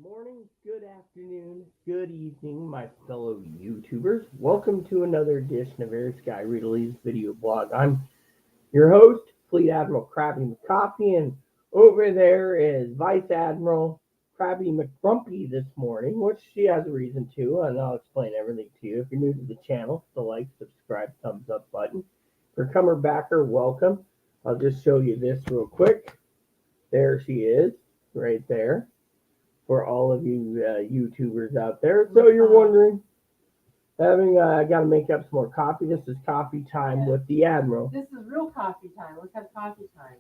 morning, good afternoon, good evening, my fellow YouTubers. Welcome to another edition of Air Sky Rita video blog. I'm your host, Fleet Admiral Krabby McCoffey, and over there is Vice Admiral Krabby McGrumpy this morning, which she has a reason to, and I'll explain everything to you. If you're new to the channel, the like, subscribe, thumbs up button. For comer backer, welcome. I'll just show you this real quick. There she is, right there. For all of you YouTubers out there. So you're wondering, I got to make up some more coffee. This is coffee time with the Admiral. This is real coffee time. Let's have coffee time.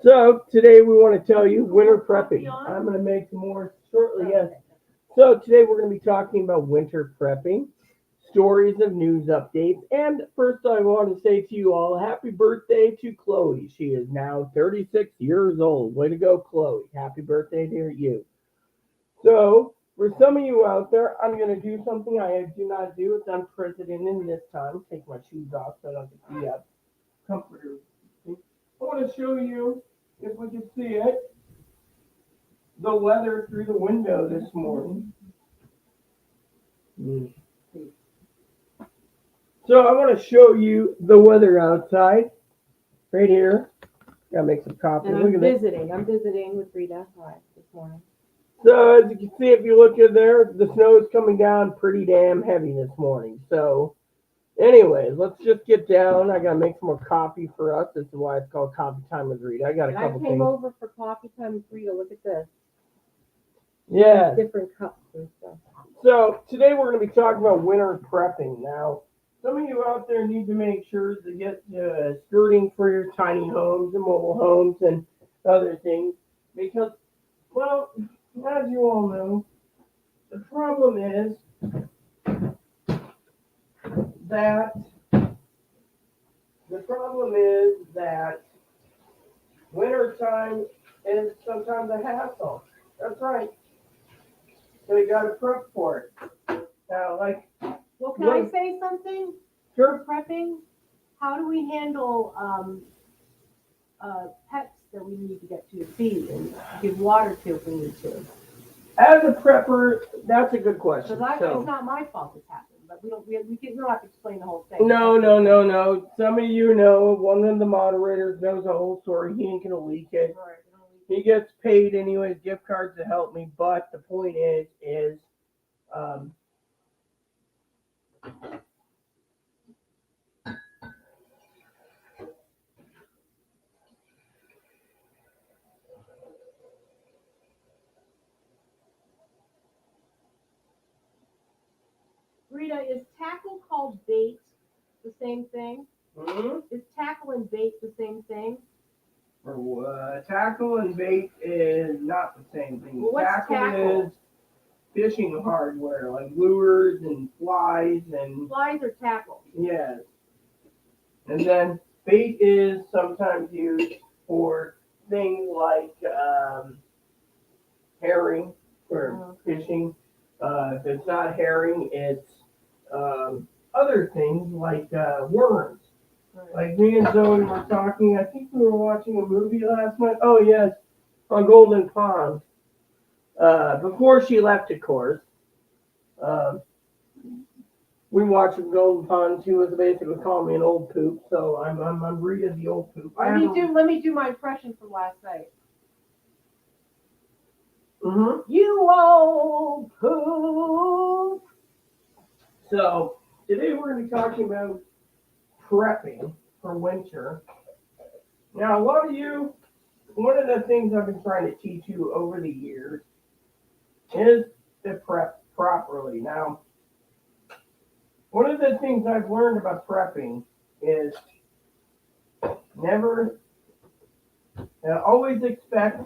So today we want to tell you winter prepping. I'm going to make some more shortly, yes. So today we're going to be talking about winter prepping, stories of news updates, and first I want to say to you all, happy birthday to Chloe. She is now 36 years old. Way to go, Chloe. Happy birthday to you. So, for some of you out there, I'm going to do something I do not do. It's unprecedented this time. Take my shoes off so I don't have to be up. Comforter. I want to show you, if we can see it, the weather through the window this morning. So, I want to show you the weather outside. Right here. Gotta make some coffee. And I'm visiting with Rita this morning. So as you can see, if you look in there, the snow is coming down pretty damn heavy this morning. So anyways, let's just get down. I gotta make some more coffee for us. This is why it's called Coffee Time with Rita. I got a couple things. I came over for coffee time with Rita. Look at this. Yeah. Different cups and stuff. So today we're gonna be talking about winter prepping. Now, some of you out there need to make sure to get skirting for your tiny homes and mobile homes and other things because, well, as you all know, the problem is that winter time is sometimes a hassle. That's right. So you got to prep for it. Now, well, can I say something? Sure. For prepping, how do we handle pets that we need to get to feed and give water to if we need to? As a prepper, that's a good question. Because it's not my fault this happened, but we don't have to explain the whole thing. No. Some of you know, one of the moderators knows the whole story. He ain't gonna leak it. Right. He gets paid anyways, gift cards to help me. But the point is, Rita, is tackle called bait the same thing? Mm-hmm. Is tackle and bait the same thing? Tackle and bait is not the same thing. Well, what's tackle? Is fishing hardware, like lures and flies and... Flies are tackle. Yes. And then bait is sometimes used for things like herring for fishing. If it's not herring, it's other things like worms. Right. Like me and Zoe were talking, I think we were watching a movie last night. Oh, yes, on Golden Pond. Before she left, of course. We watched Golden Pond. She was basically calling me an old poop, so I'm Rita the old poop. Let me do my impression from last night. Mm-hmm. You old poop. So today we're going to be talking about prepping for winter. Now, a lot of you, one of the things I've been trying to teach you over the years is to prep properly. Now, one of the things I've learned about prepping is always expect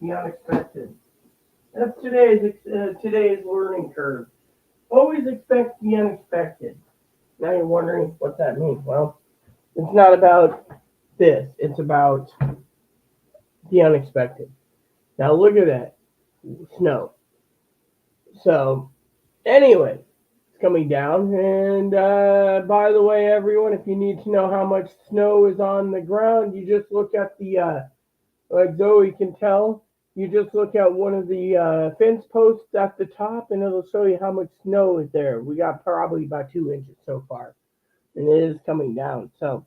the unexpected. That's today's learning curve. Always expect the unexpected. Now you're wondering what that means. Well, it's not about this. It's about the unexpected. Now look at that. Snow. So, anyway, it's coming down. And by the way, everyone, if you need to know how much snow is on the ground, you just look at the, like Zoe can tell, You just look at one of the fence posts at the top, and it'll show you how much snow is there. We got probably about 2 inches so far, and it is coming down. So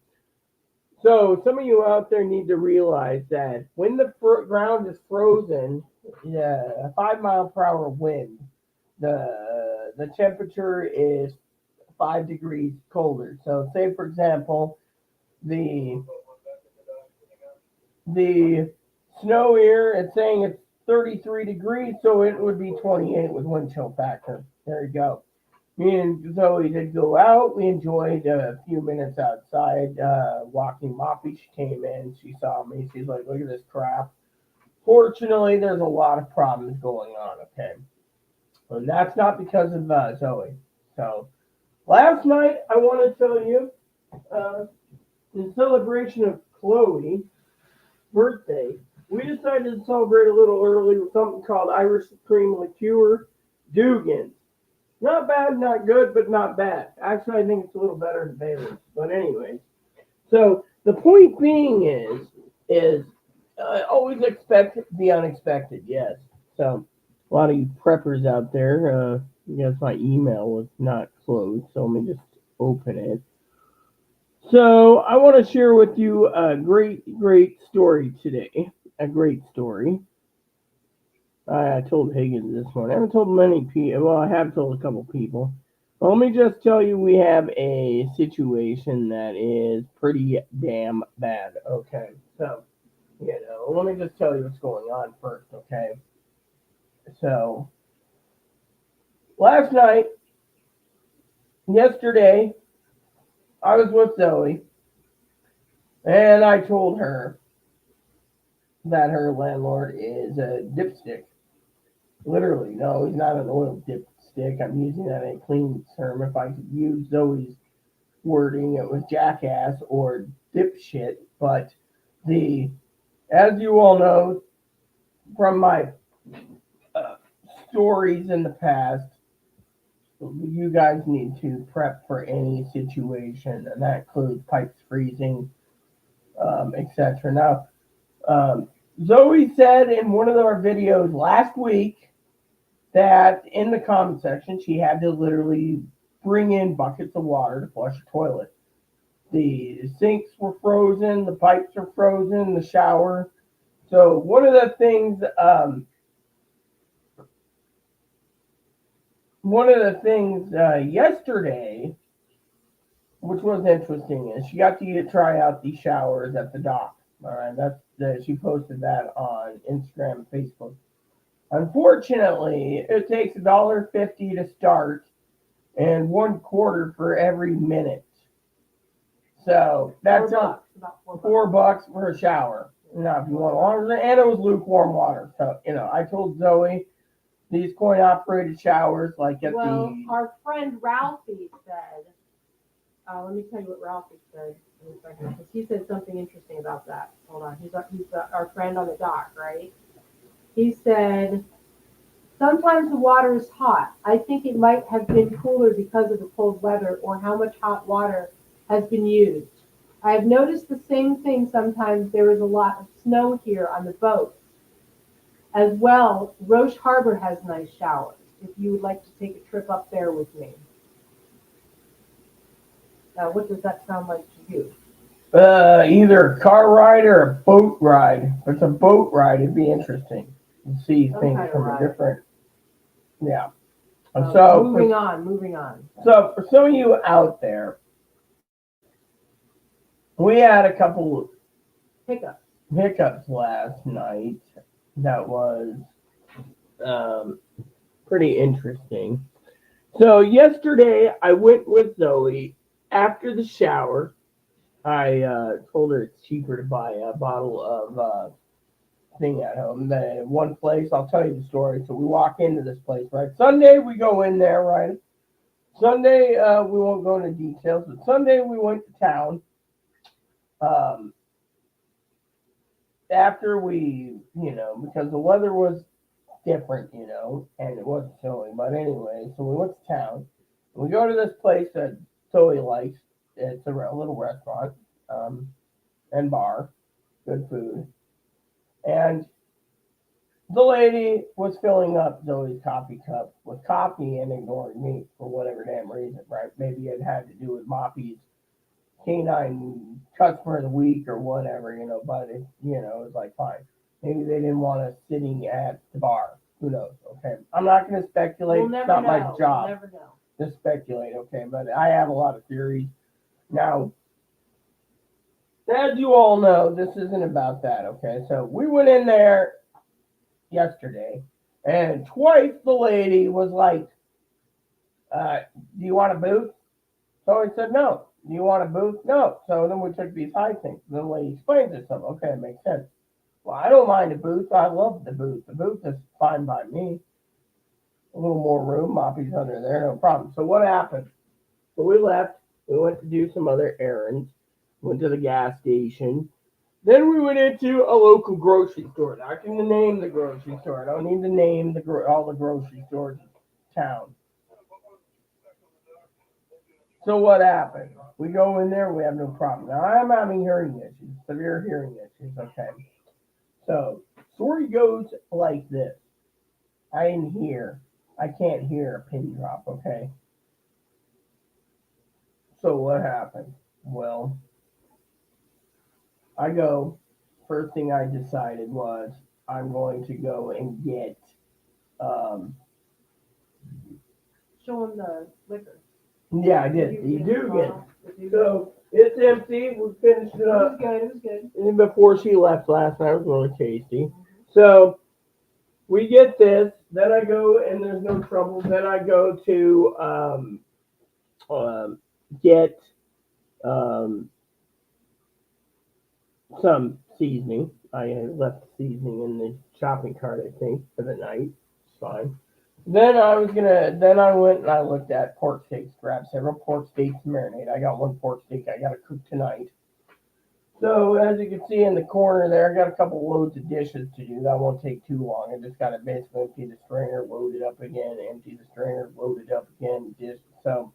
some of you out there need to realize that when the ground is frozen, yeah, a 5 mile per hour wind, the temperature is 5 degrees colder. So say for example, the the snow here, it's saying it's 33 degrees, so it would be 28 with wind chill factor. There you go. Me and Zoe did go out. We enjoyed a few minutes outside, walking Moppy. She came in, she saw me, she's like, look at this crap. Fortunately, there's a lot of problems going on, okay? And that's not because of Zoe. So, last night, I want to tell you, uh, in celebration of Chloe, birthday, we decided to celebrate a little early with something called Irish Supreme Liqueur Dugan's. Not bad, not good, but not bad. Actually, I think it's a little better than Bailey's. But anyway, so the point being is always expect the unexpected. Yes. So a lot of you preppers out there, I guess my email was not closed, so let me just open it. So I want to share with you a great story today. A great story. I told Higgins this morning. I haven't told many people. Well, I have told a couple people. But let me just tell you, we have a situation that is pretty damn bad. Okay, so let me just tell you what's going on first. Okay, so last night, yesterday, I was with Zoe, and I told her that her landlord is a dipstick. Literally, no, he's not an oil dipstick. I'm using that in a clean term. If I could use Zoe's wording, it was jackass or dipshit. But as you all know from my uh, stories in the past, you guys need to prep for any situation, and that includes pipes freezing, etc. Now, Zoe said in one of our videos last week that in the comment section she had to literally bring in buckets of water to flush the toilet. The sinks were frozen, the pipes are frozen, the shower. So one of the things yesterday, which was interesting, is she got to try out the showers at the dock. All right, she posted that on Instagram and Facebook. Unfortunately, it takes $1.50 to start and 1/4 for every minute. So that's about $4 for a shower. Now, if you want longer, and it was lukewarm water. So I told Zoe these coin operated showers, like at our friend Ralphie said. Let me tell you what Ralphie said in a second, because he said something interesting about that. Hold on, he's our friend on the dock, right? He said, sometimes the water is hot. I think it might have been cooler because of the cold weather or how much hot water has been used. I have noticed the same thing sometimes. There is a lot of snow here on the boat. As well, Roche Harbor has nice showers, if you would like to take a trip up there with me. Now, what does that sound like to you? Either a car ride or a boat ride. If it's a boat ride, it'd be interesting to see things from a different. Yeah. So moving on. So for some of you out there, we had a couple hiccups last night that was pretty interesting. So yesterday I went with Zoe after the shower. I told her it's cheaper to buy a bottle of thing at home than in one place. I'll tell you the story. So we walk into this place, right? Sunday we go in there, right? Sunday we won't go into details, but Sunday we went to town. After we, because the weather was different, and it wasn't snowing. But anyway, so we went to town. We go to this place that Zoe likes. It's a little restaurant and bar, good food. And The lady was filling up Zoe's coffee cup with coffee and ignoring me for whatever damn reason, right? Maybe it had to do with Moppy's canine customer of the week or whatever, but it was like, fine. Maybe they didn't want us sitting at the bar. Who knows? Okay. I'm not going to speculate. We'll It's never not know. my We'll job never know. to speculate, okay? But I have a lot of theories. Now, as you all know, this isn't about that, okay? So we went in there yesterday, and twice the lady was like, do you want a booth? So I said, no. Do you want a booth? No. So then we took these high things. Then the lady explains it. So, okay, it makes sense. Well, I don't mind a booth. I love the booth. The booth is fine by me. A little more room. Moppy's under there. No problem. So what happened? So we left. We went to do some other errands. Went to the gas station. Then we went into a local grocery store. Not going to name the grocery store. I don't need to name all the grocery stores in town. So what happened? We go in there, we have no problem. Now I'm having hearing issues, severe hearing issues, okay? So story goes like this. I can't hear a pin drop, okay? So what happened? Well, first thing I decided was I'm going to go and get, um, Show him the liquor. yeah, I did. You do get it. So it's empty. We finished it up. It was good. And before she left last night, it was really tasty. So we get this. Then I go, and there's no trouble. Then I go to get um, some seasoning. I left the seasoning in the shopping cart, I think, for the night. It's fine. Then I went and I looked at pork steaks, grabbed several pork steaks to marinate. I got one pork steak I got to cook tonight. So as you can see in the corner there, I got a couple loads of dishes to do. That won't take too long. I just got to basically empty the strainer, load it up again, empty the strainer, load it up again. So,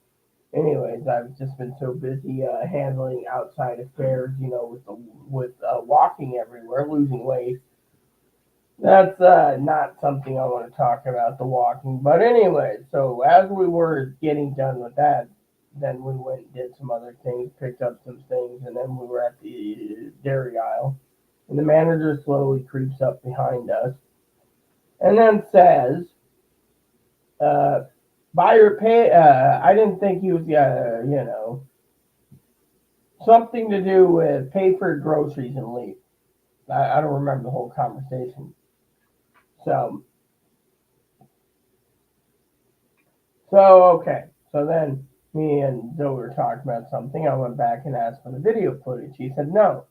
anyways, I've just been so busy handling outside affairs, with walking everywhere, losing weight. That's not something I want to talk about, the walking. But anyway, so as we were getting done with that, then we went and did some other things, picked up some things, and then we were at the dairy aisle. And the manager slowly creeps up behind us and then says, buyer pay, I didn't think he was, something to do with pay for groceries and leave. I don't remember the whole conversation. So okay. So then me and Zoe were talking about something. I went back and asked for the video footage. He said no,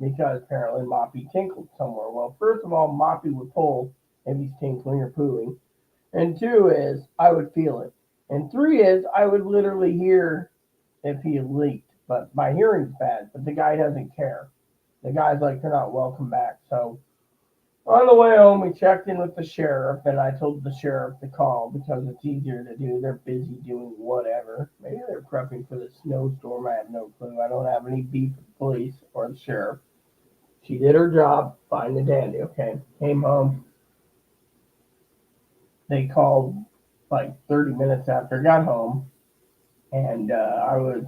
because apparently Moppy tinkled somewhere. Well, first of all, Moppy would pull if he's tinkling or pooing. And two is I would feel it. And three is I would literally hear if he had leaked. But my hearing's bad, but the guy doesn't care. The guy's like, you're not welcome back. So on the way home, we checked in with the sheriff, and I told the sheriff to call because it's easier to do. They're busy doing whatever. Maybe they're prepping for the snowstorm. I have no clue. I don't have any beef with the police or the sheriff. She did her job, fine and dandy, okay? Came home. They called like 30 minutes after I got home, and I was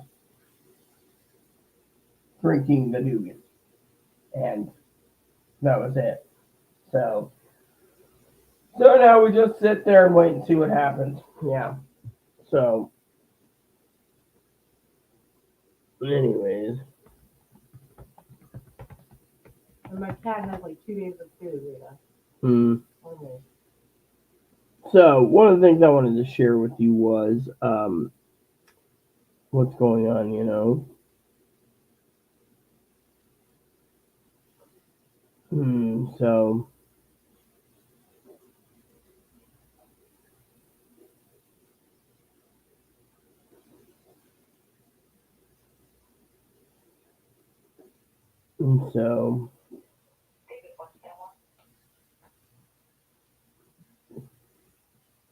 drinking the Dugan, and that was it. So now we just sit there and wait and see what happens. Yeah. So, anyways. And my cat has like 2 days of food, Rita. Almost. So, one of the things I wanted to share with you was what's going on, So, so,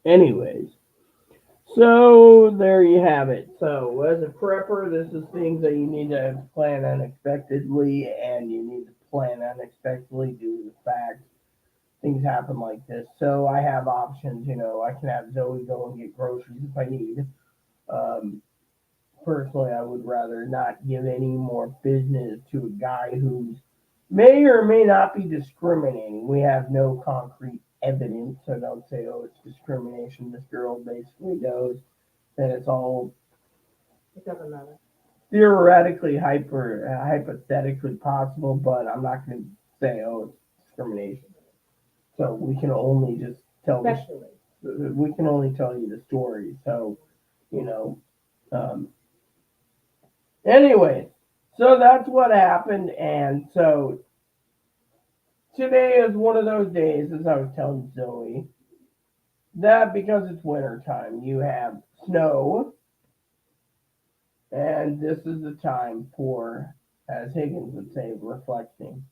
anyways. So there you have it. So as a prepper, this is things that you need to plan unexpectedly, and you need to plan unexpectedly due to the fact things happen like this. So I have options. I can have Zoe go and get groceries if I need. Um, Personally, I would rather not give any more business to a guy who's may or may not be discriminating. We have no concrete evidence, so don't say, oh, it's discrimination. This girl basically knows that it's all It doesn't matter. theoretically hypothetically possible, but I'm not going to say, oh, it's discrimination. So we can only just Especially. we can only tell you the story. So, you know, um, anyway, so that's what happened, and so today is one of those days, as I was telling Zoe, that because it's winter time, you have snow, and this is the time for, as Higgins would say, reflection,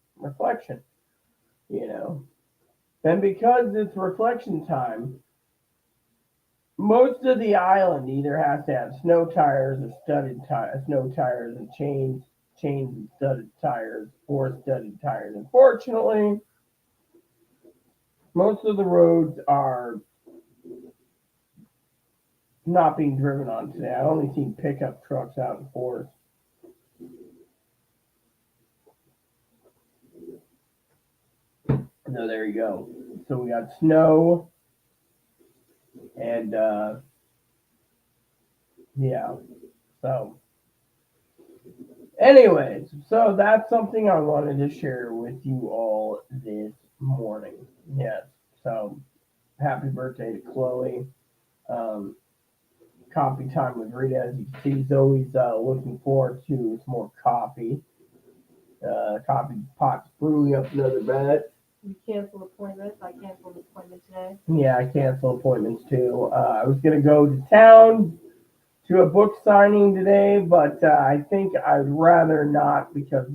you know. And because it's reflection time, most of the island either has to have snow tires or snow tires and chains and studded tires or studded tires. Unfortunately, most of the roads are not being driven on today. I only seen pickup trucks out in forest. So there you go. So we got snow and yeah. So anyways, so that's something I wanted to share with you all this morning. Yes. So happy birthday to Chloe. Um, Coffee time with Rita. As you can see, Zoe's looking forward to some more coffee. Coffee pot's brewing up another batch. You cancel appointments. I canceled an appointment today. Yeah, I cancel appointments too. I was gonna go to town to a book signing today, but I think I'd rather not because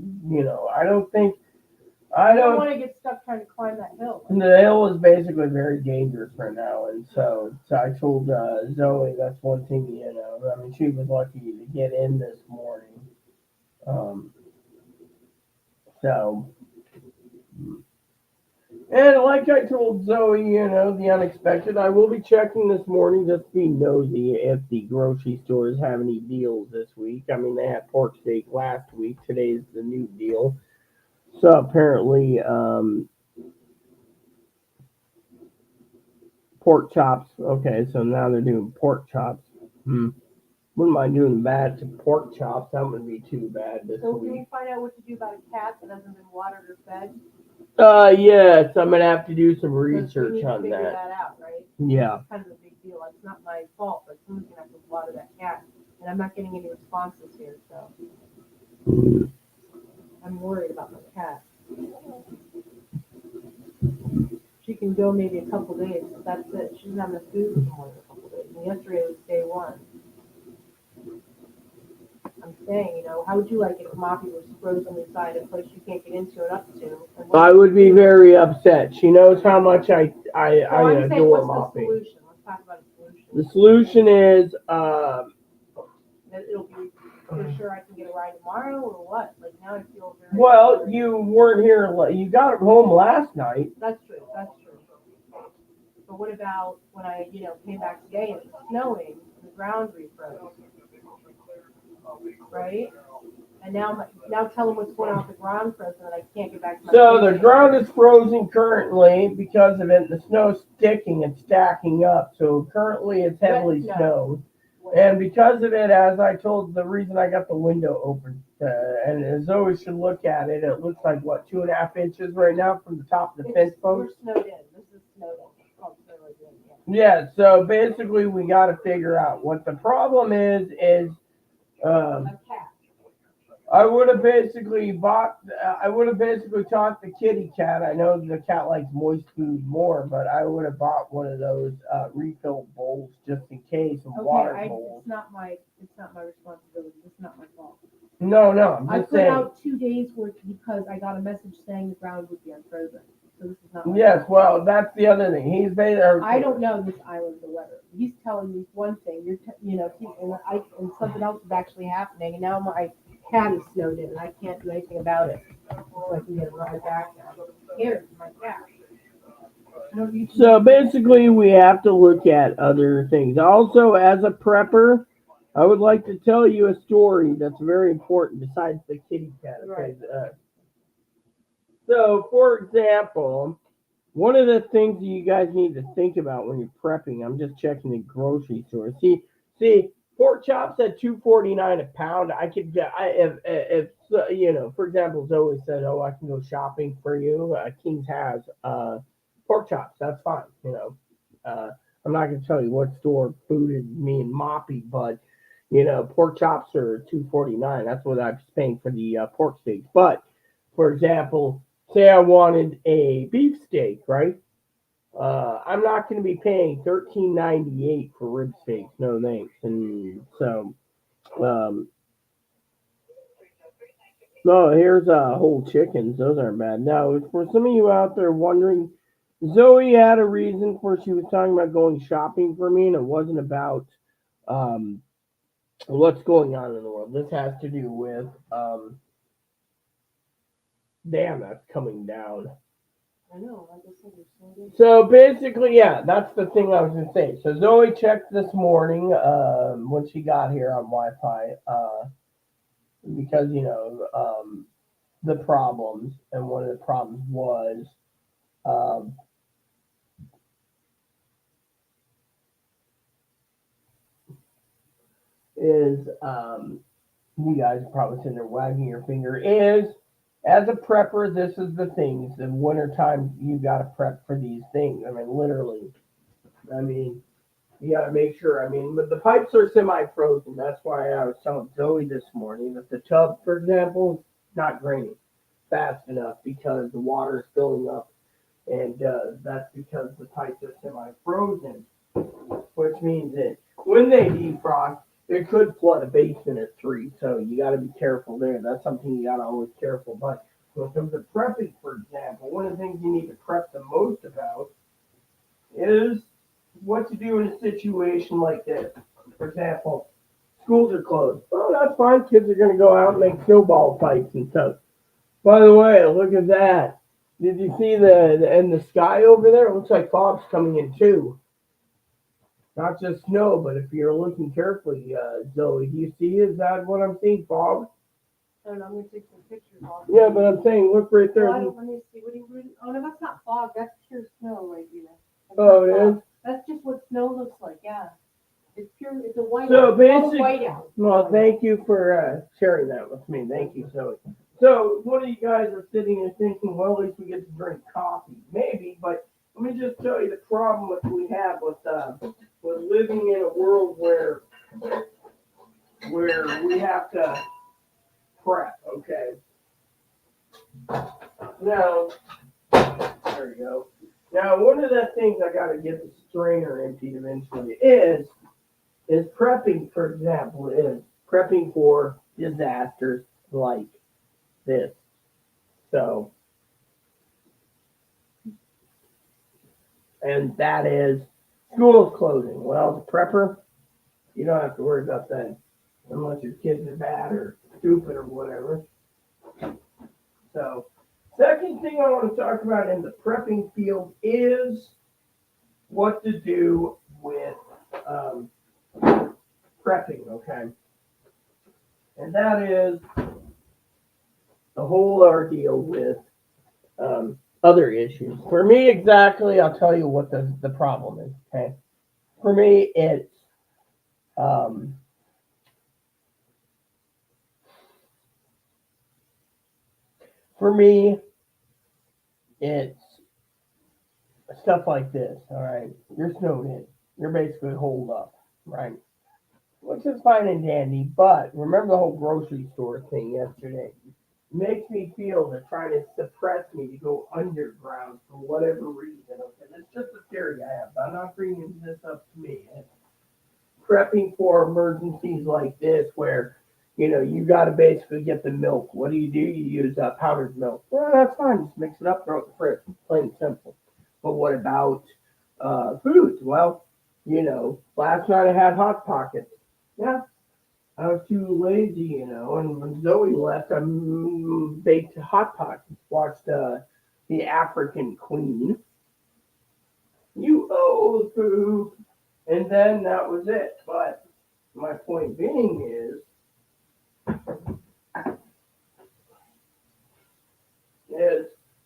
I You don't don't. want to get stuck trying to climb that hill. The hill is basically very dangerous right now, and so I told Zoe that's one thing. I mean, she was lucky to get in this morning. Um, so, and like I told Zoe, the unexpected. I will be checking this morning just to be nosy if the grocery stores have any deals this week. I mean, they had pork steak last week. Today's the new deal. So apparently, pork chops. Okay, so now they're doing pork chops. Wouldn't mind doing bad to pork chops. That wouldn't be too bad this So can week. we find out what to do about a cat that hasn't been watered or fed? Yes, I'm gonna have to do some Because we research need to on figure that. that out, right? Yeah. It's kind of a big deal. It's not my fault, but someone's gonna have to water that cat, and I'm not getting any responses here, so I'm worried about my cat. She can go maybe a couple days, but that's it. She doesn't have enough food for more than a couple days. And yesterday was day one. I'm saying, how would you like it if Moppy was frozen inside a place you can't get into and up to? I would be very upset. She knows how much I So I'm saying, adore what's Moppy. the solution? Let's talk about a solution. The solution is, That it'll be for sure I can get a ride tomorrow or what? Like now I feel very. well, you weren't here. You got home last night. That's true. That's true. But what about when I, came back today and it's snowing and the ground refroze, right? And now tell them what's going on with the ground frozen that I can't get back to my. So the ground is frozen currently because of it. The snow's sticking and stacking up. So currently it's heavily snowed. And because of it, as I told, the reason I got the window open, and as Zoe should look at it, it looks like, 2.5 inches right now from the top of the fence post? We're snowed in. This is snowed in. Oh, snowed in, yeah, so basically we got to figure out what the problem is a cat. I would have basically taught the kitty cat. I know the cat likes moist food more, but I would have bought one of those refill bowls just in case, water bowls. It's not my responsibility. It's not my fault. No, I'm I just put saying. out 2 days worth because I got a message saying the ground would be unfrozen. So this is not my Yes, fault. well, that's the other thing. He's basically. I don't know this island or weather. He's telling me one thing. And something else is actually happening. And now my cat is snowed in, and I can't do anything about it. So I can get a ride back now. I'm scared for my cat. No, you So basically, we have to look at other things. Also, as a prepper, I would like to tell you a story that's very important besides the kitty cat. Okay. Right. So, for example, one of the things that you guys need to think about when you're prepping, I'm just checking the grocery store. See, pork chops at 2.49 a pound. I could, if for example, Zoe said, "Oh, I can go shopping for you." King's has pork chops. That's fine. I'm not going to tell you what store booted me and Moppy, but pork chops are 2.49. That's what I'm paying for the pork steaks. But for example, say I wanted a beef steak, right? I'm not going to be paying $13.98 for rib steaks. No thanks. And so, um, no, here's whole chickens. Those aren't bad. Now, for some of you out there wondering, Zoe had a reason for she was talking about going shopping for me, and it wasn't about um, what's going on in the world. This has to do with damn, that's coming down. I know. I just understand it. So basically, yeah, that's the thing I was gonna say. So Zoe checked this morning when she got here on Wi-Fi because the problems, and one of the problems was um, is you guys are probably sitting there wagging your finger is as a prepper, this is the things. In wintertime, you got to prep for these things. I mean, literally. I mean, you got to make sure. I mean, but the pipes are semi-frozen. That's why I was telling Zoe this morning that the tub, for example, is not draining fast enough because the water is filling up, and that's because the pipes are semi-frozen, which means that when they defrost, it could flood a basement at 3. So you got to be careful there. That's something you got to always careful. But when it comes to prepping, for example, one of the things you need to prep the most about is what to do in a situation like this. For example, schools are closed. Oh, that's fine. Kids are going to go out and make snowball fights and stuff. By the way, look at that. Did you see the sky over there? It looks like fog's coming in too. Not just snow, but if you're looking carefully, Zoe, do you see? Is that what I'm seeing? Fog? I don't know. I'm gonna take some pictures. Of Yeah, but I'm saying, look right there. Let me see. What do you? Oh no, that's not fog. That's pure snow right here. Oh, it is? That's just what snow looks like. Yeah. It's pure. It's a white. So basically, whiteout. Well, thank you for sharing that with me. Thank you, Zoe. So, one of you guys are sitting there thinking, well, at least we get to drink coffee. Maybe, but let me just tell you the problem that we have with living in a world where we have to prep. Okay. Now, there you go. Now, one of the things I got to get the strainer emptied eventually is prepping, for example, is prepping for disasters like this. So, and that is schools closing. Well, as a prepper, you don't have to worry about that unless your kids are bad or stupid or whatever. So, second thing I want to talk about in the prepping field is what to do with prepping, okay? And that is the whole ordeal with other issues. For me, exactly, I'll tell you what the problem is, okay? For me, um, for me, it's stuff like this, all right? You're snowed in. You're basically holed up, right? Which is fine and dandy, but remember the whole grocery store thing yesterday? Makes me feel they're trying to suppress me to go underground for whatever reason. Okay, that's just a theory I have. I'm not bringing this up to me. It's prepping for emergencies like this, where you got to basically get the milk. What do? You use powdered milk. Well, that's fine. Just mix it up, throw it in the fridge. Plain and simple. But what about foods? Well, last night I had Hot Pockets. Yeah, I was too lazy, and when Zoe left, I baked Hot Pockets, watched The African Queen, You owe poop. And then that was it. But my point being is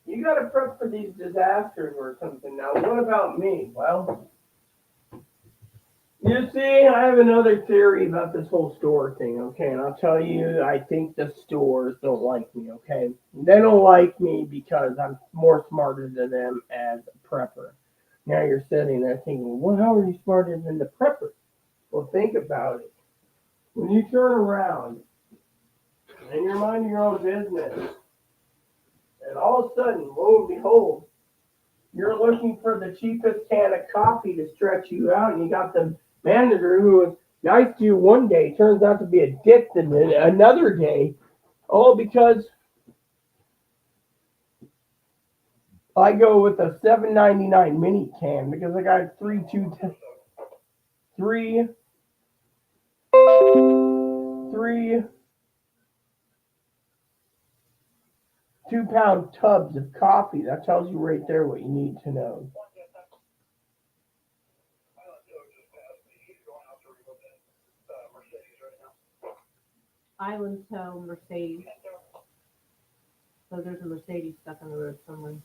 you got to prep for these disasters or something. Now, what about me? Well, you see, I have another theory about this whole store thing, okay? And I'll tell you, I think the stores don't like me, okay? They don't like me because I'm more smarter than them as a prepper. Now you're sitting there thinking, well, how are you smarter than the prepper? Well, think about it. When you turn around and you're minding your own business, and all of a sudden, lo and behold, you're looking for the cheapest can of coffee to stretch you out, and you got the manager who was nice to you one day turns out to be a dick another day, all because I go with a $7.99 mini can because I got three 2-pound tubs of coffee. That tells you right there what you need to know. Island Tow Mercedes. So there's a Mercedes stuck on the road somewhere.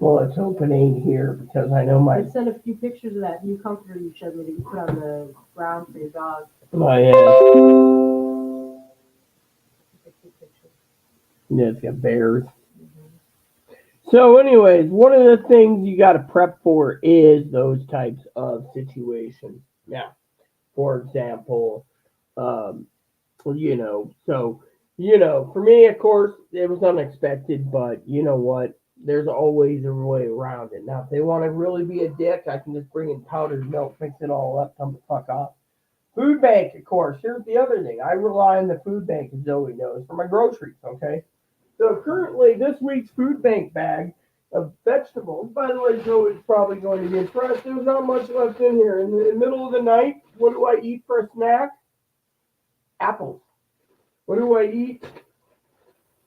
Well, let's hope it ain't here because I know my. I sent a few pictures of that new comforter you showed me that you put on the ground for your dog. Oh, yeah. Yeah, it's got bears. So, anyways, one of the things you got to prep for is those types of situations. Now, for example, for me, of course, it was unexpected, but you know what? There's always a way around it. Now, if they want to really be a dick, I can just bring in powdered milk, mix it all up, come the fuck off. Food bank, of course. Here's the other thing. I rely on the food bank, as Zoe knows, for my groceries, okay? So currently, this week's food bank bag of vegetables, by the way, Zoe's probably going to be impressed. There's not much left in here. In the middle of the night, what do I eat for a snack? Apples. What do I eat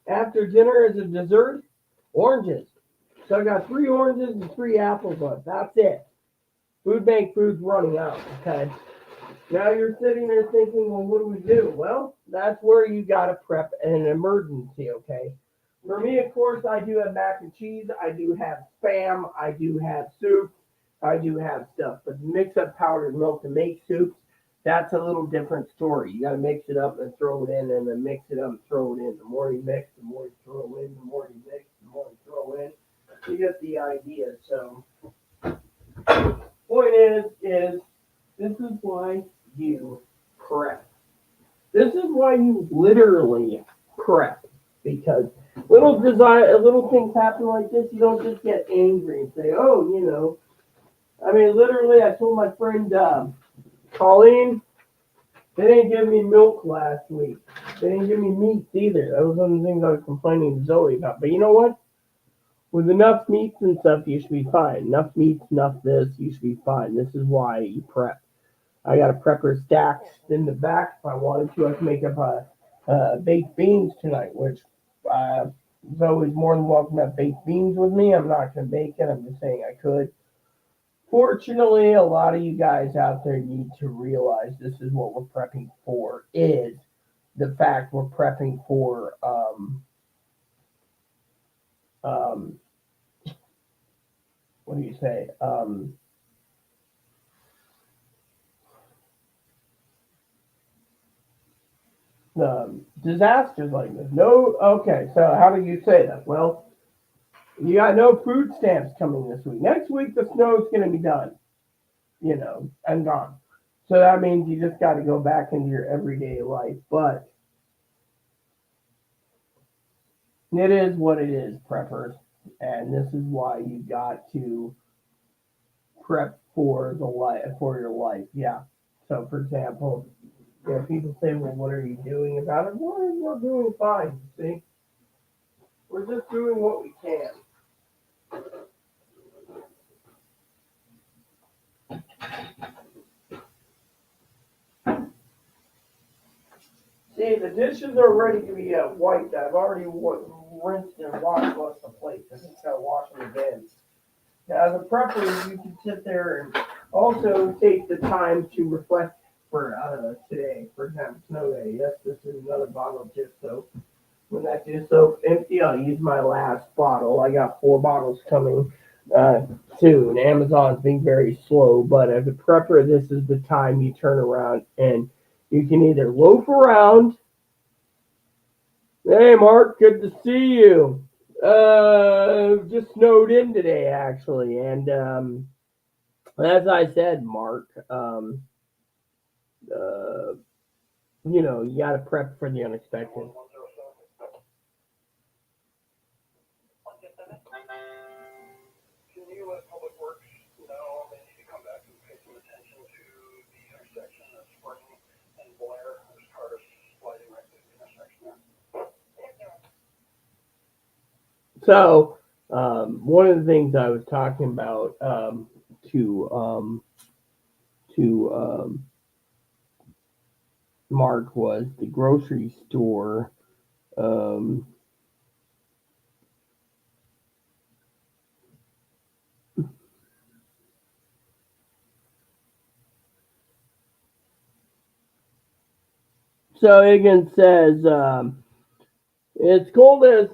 after dinner as a dessert? Oranges. So I got 3 oranges and 3 apples left. That's it. Food bank food's running out, okay? Now you're sitting there thinking, well, what do we do? Well, that's where you got to prep an emergency, okay? For me, of course, I do have mac and cheese. I do have Spam. I do have soup. I do have stuff. But mix up powdered milk to make soups, that's a little different story. You got to mix it up and throw it in, and then mix it up and throw it in. The more you mix, the more you throw in. The more you mix, the more you throw in. You get the idea. So, point is this is why you prep. This is why you literally prep, because little things happen like this. You don't just get angry and say, "Oh." I mean, literally, I told my friend Colleen, they didn't give me milk last week. They didn't give me meat either. That was one of the things I was complaining to Zoe about. But you know what? With enough meats and stuff, you should be fine. Enough meats, enough this, you should be fine. This is why you prep. I got a prepper stacked in the back. If I wanted to, I could make up baked beans tonight, which Zoe's more than welcome to have baked beans with me. I'm not going to bake it. I'm just saying I could. Fortunately, a lot of you guys out there need to realize this is what we're prepping for, is the fact we're prepping for what do you say? Disasters like this. No, okay, so how do you say that? Well, you got no food stamps coming this week. Next week, the snow's going to be done, and gone. So that means you just got to go back into your everyday life. But it is what it is, preppers. And this is why you got to prep for your life. Yeah. So, for example, people say, well, what are you doing about it? Well, we're doing fine, see? We're just doing what we can. See, the dishes are ready to be wiped. I've already rinsed and washed most of the plates. I just got to wash them again. as a prepper, you can sit there and also take the time to reflect for today. For example, snow day. Yes, this is another bottle of dish soap. When that dish soap empty, I'll use my last bottle. I got 4 bottles coming uh, soon. Amazon's being very slow, but as a prepper, this is the time you turn around and you can either loaf around. Hey, Mark, good to see you. Just snowed in today, actually, and as I said, Mark, uh, you got to prep for the unexpected. So, one of the things I was talking about to to Mark was the grocery store. Um, so Higgins says it's cold as,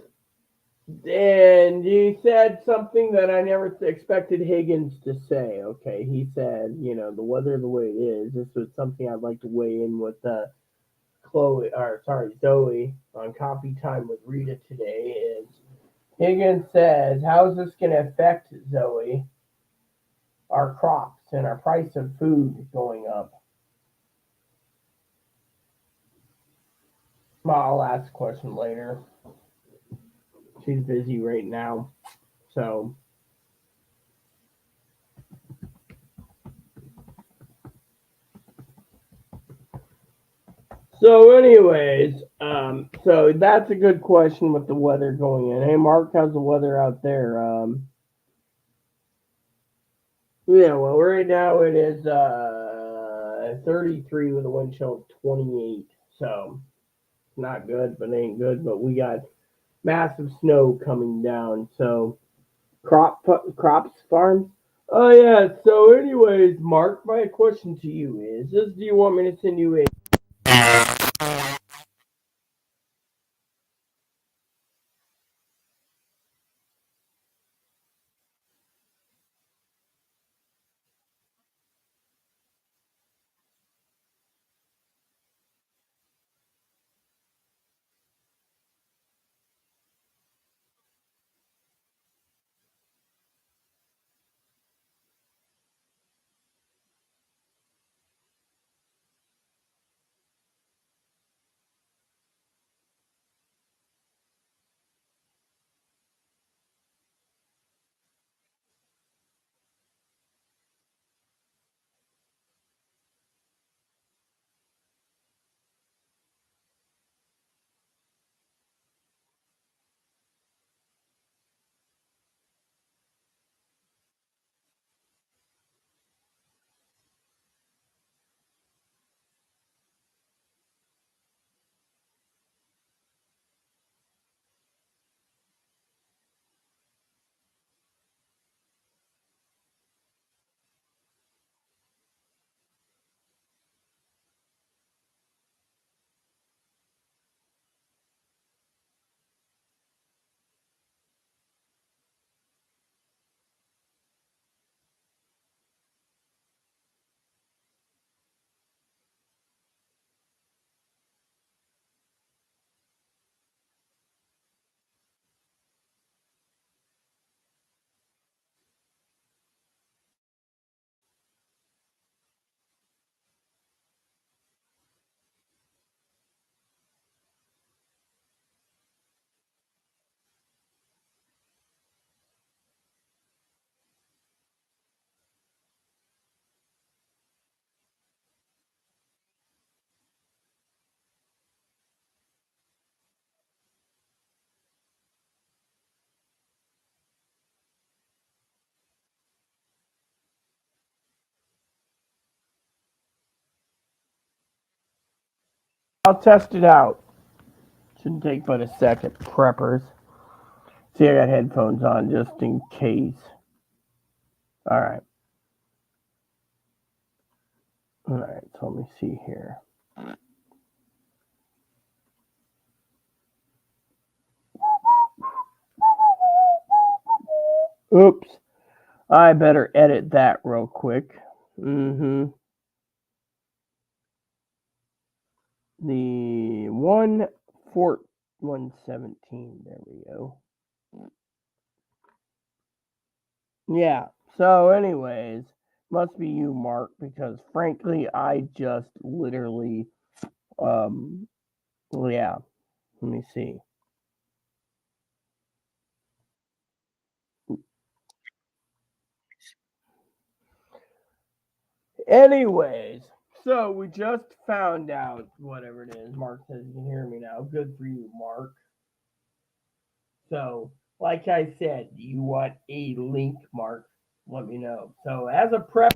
and he said something that I never expected Higgins to say. Okay, he said, the weather the way it is. This was something I'd like to weigh in with Chloe, or sorry, Zoe on Coffee Time with Rita today. Is Higgins says, how's this going to affect Zoe, our crops and our price of food going up? Well, I'll ask the question later. She's busy right now. So, so that's a good question with the weather going in. Hey, Mark, how's the weather out there? Yeah, well, right now it is 33 with a wind chill of 28. So, not good, but ain't good. But we got massive snow coming down. So, crops farms. Oh yeah. So, anyways, Mark, my question to you is: do you want me to send you a? I'll test it out. Shouldn't take but a second. Preppers. See, I got headphones on just in case. All right. All right. So let me see here. Oops. I better edit that real quick. The 117. There we go. Yeah. So, anyways, must be you, Mark, because frankly, I just literally, yeah. Let me see. Anyways, so we just found out whatever it is. Mark says you can hear me now. Good for you, Mark. So, like I said, do you want a link, Mark? Let me know. So, as a prep,